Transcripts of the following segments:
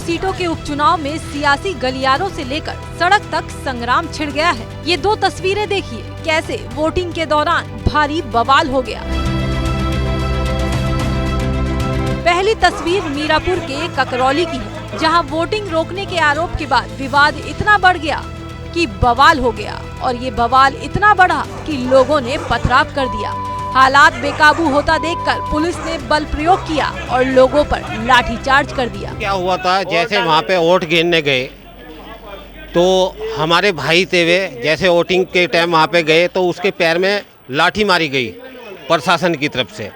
सीटों के उपचुनाव में सियासी गलियारों से लेकर सड़क तक संग्राम छिड़ गया है। ये दो तस्वीरें देखिए कैसे वोटिंग के दौरान भारी बवाल हो गया। पहली तस्वीर मीरापुर के ककरौली की है, जहां वोटिंग रोकने के आरोप के बाद विवाद इतना बढ़ गया कि बवाल हो गया और ये बवाल इतना बढ़ा कि लोगों ने पथराव कर दिया। हालात बेकाबू होता देखकर पुलिस ने बल प्रयोग किया और लोगों पर लाठीचार्ज कर दिया। क्या हुआ था, जैसे वहाँ पे वोट गिनने गए तो हमारे भाई थे वे, जैसे वोटिंग के टाइम वहाँ पे गए तो उसके पैर में लाठी मारी गई प्रशासन की तरफ से।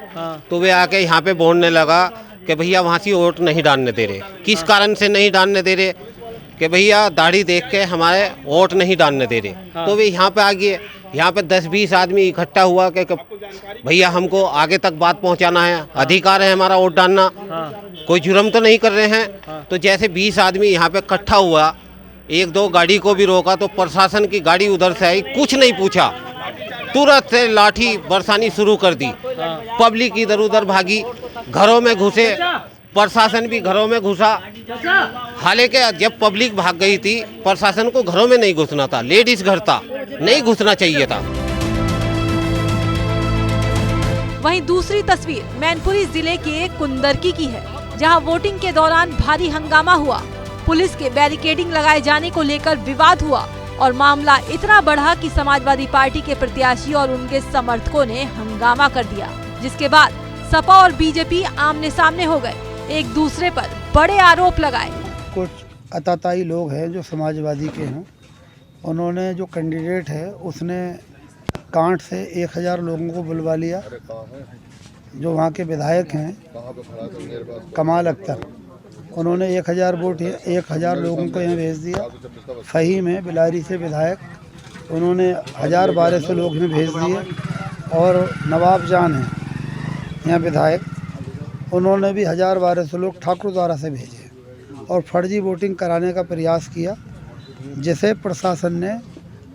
तो वे आके यहाँ पे बोलने लगा कि भैया वहाँ से वोट नहीं डालने दे रहे। किस कारण से नहीं डालने दे रहे? कि भैया दाढ़ी देख के हमारे वोट नहीं डालने दे रहे। तो वे यहाँ पे आ गए। यहाँ पे 10-20 आदमी इकट्ठा हुआ कि भैया हमको आगे तक बात पहुँचाना है, अधिकार है हमारा वोट डालना, कोई जुर्म तो नहीं कर रहे हैं। तो जैसे 20 आदमी यहाँ पे इकट्ठा हुआ, 1-2 गाड़ी को भी रोका तो प्रशासन की गाड़ी उधर से आई, कुछ नहीं पूछा, तुरंत से लाठी बरसानी शुरू कर दी। पब्लिक इधर उधर भागी, घरों में घुसे, प्रशासन भी घरों में घुसा। हालांकि जब पब्लिक भाग गई थी, प्रशासन को घरों में नहीं घुसना था, लेडीज घर था, नहीं घुसना चाहिए था। वहीं दूसरी तस्वीर मैनपुरी जिले के कुंदरकी की है, जहां वोटिंग के दौरान भारी हंगामा हुआ। पुलिस के बैरिकेडिंग लगाए जाने को लेकर विवाद हुआ और मामला इतना बढ़ा कि समाजवादी पार्टी के प्रत्याशी और उनके समर्थकों ने हंगामा कर दिया, जिसके बाद सपा और बीजेपी आमने सामने हो गए, एक दूसरे पर बड़े आरोप लगाए। कुछ अताताई लोग हैं जो समाजवादी के हैं, उन्होंने जो कैंडिडेट है उसने कांट से 1000 लोगों को बुलवा लिया। जो वहाँ के विधायक हैं कमाल अख्तर, उन्होंने 1000 वोट 1000 लोगों को यहाँ भेज दिया। फहीम है बिलारी से विधायक, उन्होंने 1012 लोग यहाँ भेज दिए। और नवाब जान है यहाँ विधायक, उन्होंने भी 1012 लोग ठाकुरद्वारा से भेजे और फर्जी वोटिंग कराने का प्रयास किया, जिसे प्रशासन ने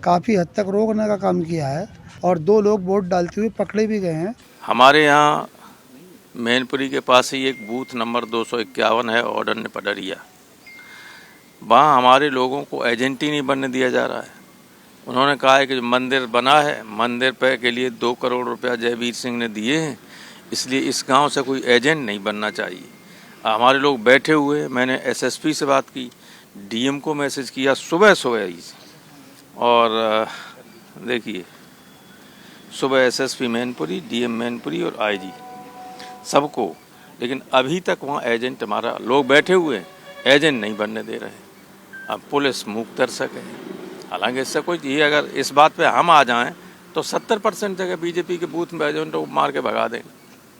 काफ़ी हद तक रोकने का काम किया है और 2 लोग वोट डालते हुए पकड़े भी गए हैं। हमारे यहाँ मैनपुरी के पास ही एक बूथ नंबर 251 है, ऑर्डर ने पडरिया। वहाँ हमारे लोगों को एजेंट ही नहीं बनने दिया जा रहा है। उन्होंने कहा है कि जो मंदिर बना है, मंदिर पे के लिए 2 करोड़ रुपया जयवीर सिंह ने दिए हैं, इसलिए इस गांव से कोई एजेंट नहीं बनना चाहिए। हमारे लोग बैठे हुए, मैंने एसएसपी से बात की, डीएम को मैसेज किया सुबह ही, और देखिए सुबह एसएसपी मैनपुरी, डीएम मैनपुरी और आईजी सबको, लेकिन अभी तक वहाँ एजेंट, हमारा लोग बैठे हुए हैं, एजेंट नहीं बनने दे रहे। अब पुलिस मूक दर्शक है। हालांकि इससे कोई ये, अगर इस बात पे हम आ जाएं तो 70% जगह बीजेपी के बूथ में एजेंटों को मार के भगा देंगे,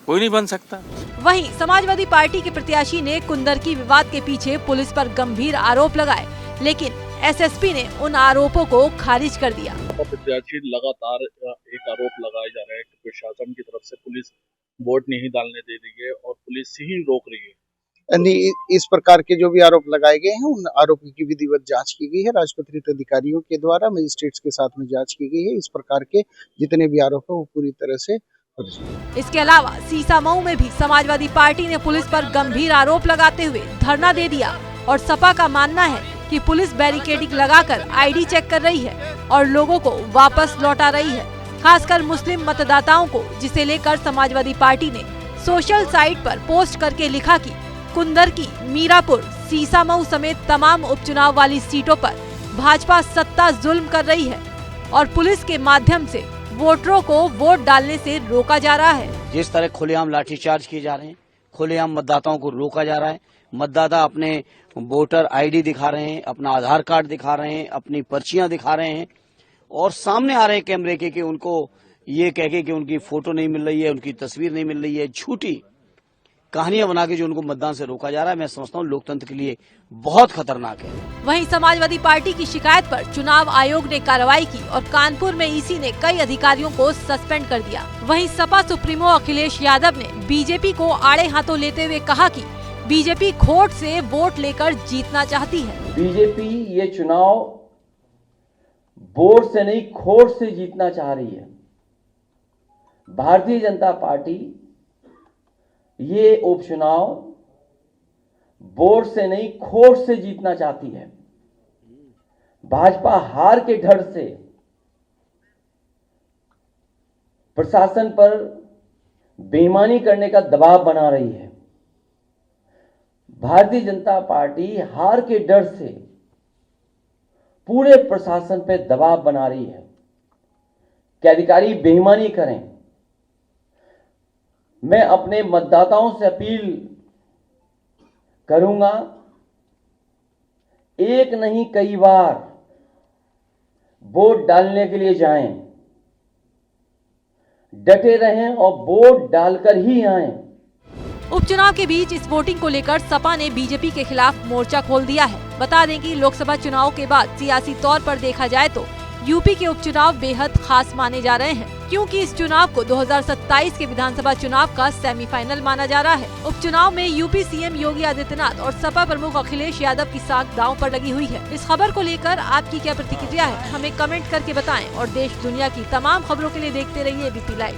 कोई नहीं बन सकता। वहीं समाजवादी पार्टी के प्रत्याशी ने कुंदरकी विवाद के पीछे पुलिस पर गंभीर आरोप लगाए, लेकिन एसएसपी ने उन आरोपों को खारिज कर दिया। प्रत्याशी लगातार एक आरोप लगाए जा रहे हैं कि प्रशासन की तरफ से पुलिस वोट नहीं डालने दे रही है और पुलिस ही रोक रही है। इस प्रकार के जो भी आरोप लगाए गए हैं, उन आरोपों की विधिवत जांच की गई है। राजपत्रित अधिकारियों के द्वारा मजिस्ट्रेट्स के साथ में जांच की गई है। इस प्रकार के जितने भी आरोप है वो पूरी तरह से। इसके अलावा सीसामऊ में भी समाजवादी पार्टी ने पुलिस पर गंभीर आरोप लगाते हुए धरना दे दिया और सपा का मानना है कि पुलिस बैरिकेडिंग लगाकर आईडी चेक कर रही है और लोगों को वापस लौटा रही है, खासकर मुस्लिम मतदाताओं को, जिसे लेकर समाजवादी पार्टी ने सोशल साइट पर पोस्ट करके लिखा कि कुंदरकी, मीरापुर, सीसामऊ समेत तमाम उपचुनाव वाली सीटों पर भाजपा सत्ता जुल्म कर रही है और पुलिस के माध्यम से वोटरों को वोट डालने से रोका जा रहा है। जिस तरह खुलेआम लाठीचार्ज किए जा रहे हैं, खुलेआम मतदाताओं को रोका जा रहा है। मतदाता अपने वोटर आईडी दिखा रहे हैं, अपना आधार कार्ड दिखा रहे हैं, अपनी पर्चियां दिखा रहे हैं और सामने आ रहे हैं कैमरे के कि उनको ये कह के कि उनकी फोटो नहीं मिल रही है, उनकी तस्वीर नहीं मिल रही है, झूठी कहानियां बना के जो उनको मतदान से रोका जा रहा है। मैं समझता हूँ लोकतंत्र के लिए बहुत खतरनाक है। वहीं समाजवादी पार्टी की शिकायत पर चुनाव आयोग ने कार्रवाई की और कानपुर में ईसी ने कई अधिकारियों को सस्पेंड कर दिया। वहीं सपा सुप्रीमो अखिलेश यादव ने बीजेपी को आड़े हाथों लेते हुए कहा कि बीजेपी खोट से वोट लेकर जीतना चाहती है। बीजेपी ये चुनाव वोट से नहीं, खोट से जीतना चाह रही है। भारतीय जनता पार्टी ये उपचुनाव वोट से नहीं खोट से जीतना चाहती है। भाजपा हार के डर से प्रशासन पर बेईमानी करने का दबाव बना रही है। भारतीय जनता पार्टी हार के डर से पूरे प्रशासन पे दबाव बना रही है कि अधिकारी बेईमानी करें। मैं अपने मतदाताओं से अपील करूंगा, एक नहीं कई बार वोट डालने के लिए जाएं, डटे रहें और वोट डालकर ही आएं। उपचुनाव के बीच इस वोटिंग को लेकर सपा ने बीजेपी के खिलाफ मोर्चा खोल दिया है। बता दें कि लोकसभा चुनाव के बाद सियासी तौर पर देखा जाए तो यूपी के उपचुनाव बेहद खास माने जा रहे हैं, क्योंकि इस चुनाव को 2027 के विधानसभा चुनाव का सेमीफाइनल माना जा रहा है। उपचुनाव में यूपी सीएम योगी आदित्यनाथ और सपा प्रमुख अखिलेश यादव की साख दांव पर लगी हुई है। इस खबर को लेकर आपकी क्या प्रतिक्रिया है, हमें कमेंट करके बताएं और देश दुनिया की तमाम खबरों के लिए देखते रहिए एबीपी लाइव।